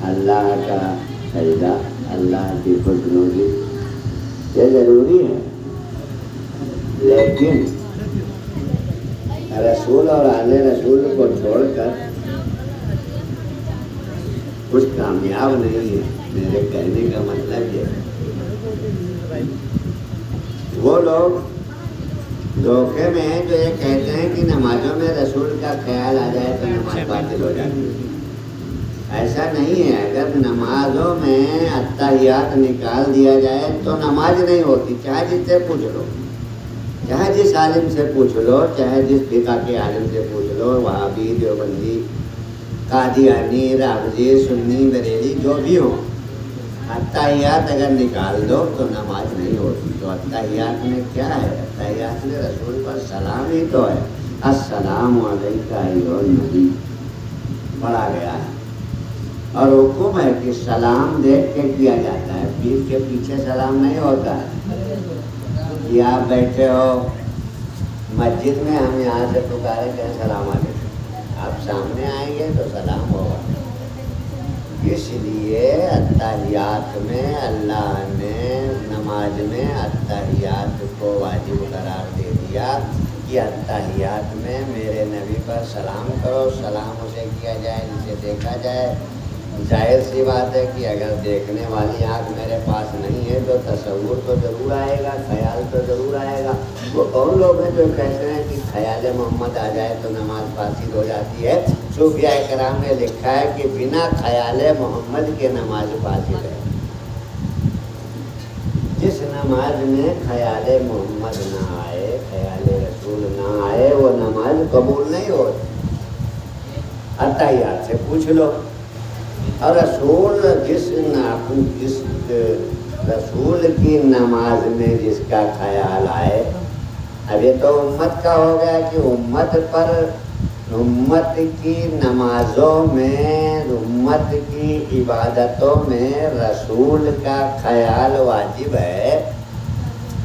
اللہ کا سجدہ، اللہ کی خوشنودی یہ ضروری ہے، لیکن رسول اور آل رسول کو چھوڑ کر کچھ کامیاب نہیں ہے۔ میرے کہنے کا مطلب یہ ہے وہ لوگ دھوکے میں ہیں جو یہ کہتے ہیں کہ نمازوں میں رسول کا خیال آ جائے تو نماز باطل ہو جاتی ہے۔ ایسا نہیں ہے، اگر نمازوں میں اتحیات نکال دیا جائے تو نماز نہیں ہوتی، چاہے جس سے پوچھ لو، چاہے جس عالم سے پوچھ لو، چاہے جس فقہ کے عالم سے پوچھ لو، وہابی، دیوبندی، قادیانی، رافضی، سنی، بریلی، جو بھی ہو، اتحیات اگر نکال دو تو نماز نہیں ہوتی۔ تو اتحیات میں کیا ہے؟ اتحیات میں رسول پر سلام ہی تو ہے، السلام علیکہ ایھا النبی پڑھا گیا ہے، اور حکم ہے کہ سلام دیکھ کے کیا جاتا ہے، پیٹھ کے پیچھے سلام نہیں ہوتا ہے کہ آپ بیٹھے ہو مسجد میں، ہم یہاں سے پکارے کہ السلام علیکم، آپ سامنے آئیں گے تو سلام ہوگا۔ اس لیے اتحیات میں اللہ نے نماز میں اتحیات کو واجب قرار دے دیا کہ اتحیات میں میرے نبی پر سلام کرو، سلام اسے کیا جائے جسے دیکھا جائے۔ ظاہر سی بات ہے کہ اگر دیکھنے والی آنکھ میرے پاس نہیں ہے تو تصور تو ضرور آئے گا، خیال تو ضرور آئے گا۔ وہ کون لوگ ہیں جو کہتے ہیں کہ خیال محمد آ جائے تو نماز فاسد ہو جاتی ہے؟ صوفیاء کرام نے لکھا ہے کہ بنا خیال محمد کے نماز فاسد ہے۔ جس نماز میں خیال محمد نہ آئے، خیال رسول نہ آئے، وہ نماز قبول نہیں ہوتی۔ اتحیات سے پوچھ لو۔ اور جس رسول کی نماز میں جس کا خیال آئے، اب یہ تو امت کا ہو گیا کہ امت پر، امت کی نمازوں میں، امت کی عبادتوں میں رسول کا خیال واجب ہے۔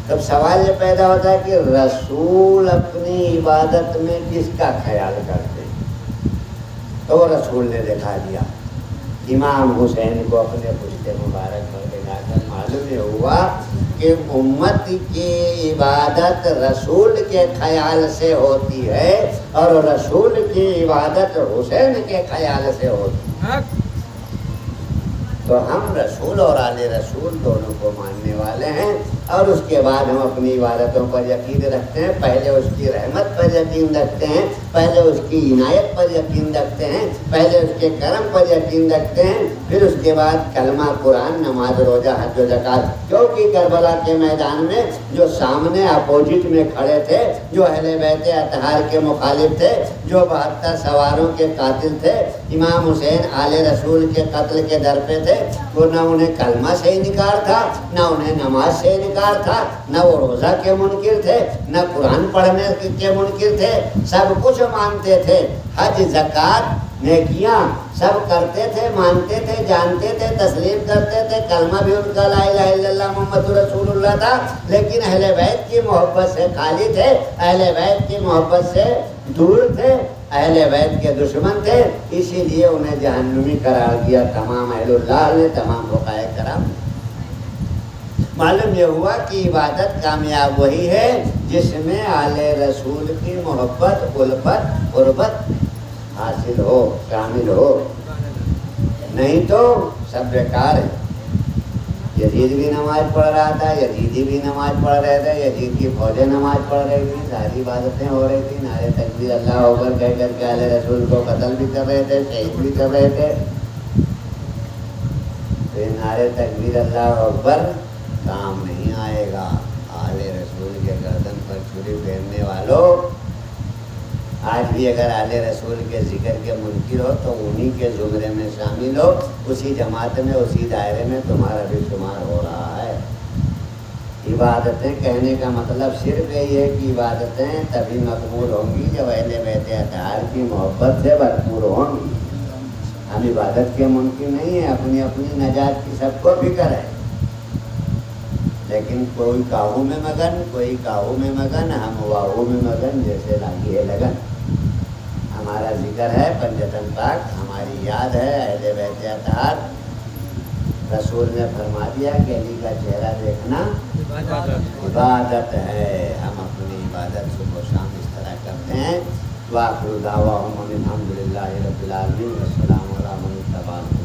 تب سوال یہ پیدا ہوتا ہے کہ رسول اپنی عبادت میں کس کا خیال کرتے ہیں؟ تو وہ رسول نے دکھا دیا۔ امام حسین کو اپنے پشت مبارک پر لگا کر معلوم یہ ہوا کہ امت کی عبادت رسول کے خیال سے ہوتی ہے اور رسول کی عبادت حسین کے خیال سے ہوتی ہے۔ تو ہم رسول اور آل رسول دونوں کو ماننے والے ہیں، اور اس کے بعد ہم اپنی عبادتوں پر یقین رکھتے ہیں۔ پہلے اس کی رحمت پر یقین رکھتے ہیں، پہلے اس کی عنایت پر یقین رکھتے ہیں، پہلے اس کے کرم پر یقین رکھتے ہیں، پھر اس کے بعد کلمہ، قرآن، نماز، روزہ، حج و زکوٰۃ۔ کیونکہ کربلا کے میدان میں جو سامنے اپوزٹ میں کھڑے تھے، جو اہل بیت اطہار کے مخالف تھے، جو 72 سواروں کے قاتل تھے، امام حسین آل رسول کے قتل کے در پہ تھے، وہ نہ انہیں کلمہ سے انکار تھا، نہ انہیں نماز سے انکار تھا، نہ وہ روزہ کے منکر تھے، نہ قرآن پڑھنے کے منکر تھے، سب کچھ مانتے تھے، حج، زکوٰۃ، نیکیاں سب کرتے تھے، مانتے تھے، جانتے تھے، تسلیم کرتے تھے، کلمہ بھی ان کا لا الہ الا اللہ محمد رسول اللہ تھا، لیکن اہل بیت کی محبت سے خالی تھے، اہل بیت کی محبت سے دور تھے، اہل بیت کے دشمن تھے، اسی لیے انہیں جہنمی قرار دیا تمام اہل اللہ نے، تمام فقہائے کرام۔ معلوم یہ ہوا کہ عبادت کامیاب وہی ہے جس میں آل رسول کی محبت، الفت، قربت حاصل ہو، شامل ہو، نہیں تو سب بیکار ہے۔ یزید بھی نماز پڑھ رہا تھا، یزیدی بھی نماز پڑھ رہے تھے، یزید کی فوجیں نماز پڑھ رہی تھیں، ساری عبادتیں ہو رہی تھیں، نعرے تکبیر اللہ اکبر کہہ کر کے اہل رسول کو قتل بھی کر رہے تھے، شہید بھی کر رہے تھے۔ تو نعرے تکبیر اللہ اکبر کام نہیں آئے گا۔ آل رسول کے گردن پر چھری پھیرنے والوں، آج بھی اگر آل رسول کے ذکر کے منکر ہو تو انہی کے زمرے میں شامل ہو، اسی جماعت میں، اسی دائرے میں تمہارا بھی شمار ہو رہا ہے۔ عبادتیں کہنے کا مطلب صرف یہی ہے کہ عبادتیں تبھی مقبول ہوں گی جب اہل بیت اطہار کی محبت سے بھرپور ہوں گی۔ ہم عبادت کے منکر نہیں ہیں، اپنی اپنی نجات کی سب کو فکر ہے، لیکن کوئی کاہو میں مگن، کوئی کاہو میں مگن، ہم واہو میں مگن، جیسے لاگی ہے لگن۔ ہم ہمارا ذکر ہے، پنجتن پاک ہماری یاد ہے، اہل بیت اطہار۔ رسول نے فرما دیا کہ علی کا چہرہ دیکھنا عبادت ہے، ہم اپنی عبادت صبح و شام اس طرح کرتے ہیں۔ وآخر دعواہم ان الحمد للہ رب العالمین، والسلام علی من اتبع